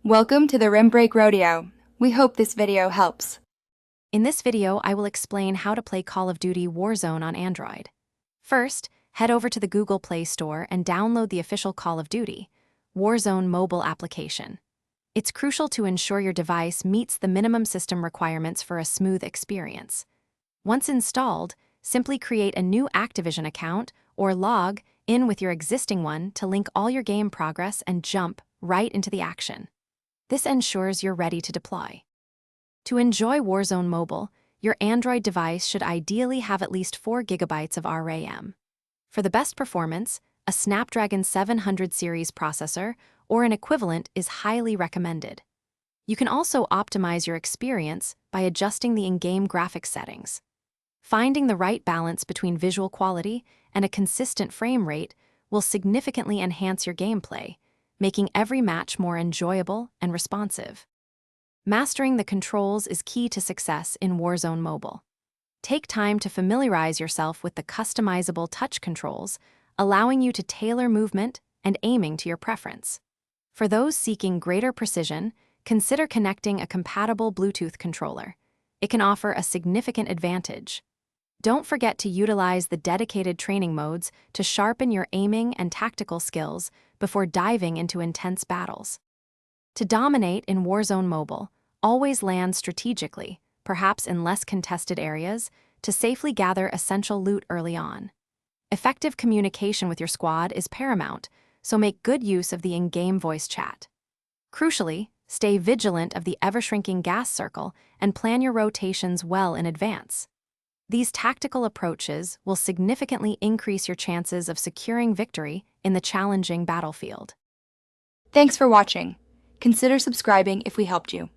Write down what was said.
Welcome to the Rim Break Rodeo. We hope this video helps. In this video, I will explain how to play Call of Duty Warzone on Android. First, head over to the Google Play Store and download the official Call of Duty Warzone mobile application. It's crucial to ensure your device meets the minimum system requirements for a smooth experience. Once installed, simply create a new Activision account or log in with your existing one to link all your game progress and jump right into the action. This ensures you're ready to deploy. To enjoy Warzone Mobile, your Android device should ideally have at least 4 GB of RAM. For the best performance, a Snapdragon 700 series processor or an equivalent is highly recommended. You can also optimize your experience by adjusting the in-game graphics settings. Finding the right balance between visual quality and a consistent frame rate will significantly enhance your gameplay, making every match more enjoyable and responsive. Mastering the controls is key to success in Warzone Mobile. Take time to familiarize yourself with the customizable touch controls, allowing you to tailor movement and aiming to your preference. For those seeking greater precision, consider connecting a compatible Bluetooth controller. It can offer a significant advantage. Don't forget to utilize the dedicated training modes to sharpen your aiming and tactical skills before diving into intense battles. To dominate in Warzone Mobile, always land strategically, perhaps in less contested areas, to safely gather essential loot early on. Effective communication with your squad is paramount, so make good use of the in-game voice chat. Crucially, stay vigilant of the ever-shrinking gas circle and plan your rotations well in advance. These tactical approaches will significantly increase your chances of securing victory in the challenging battlefield. Thanks for watching. Consider subscribing if we helped you.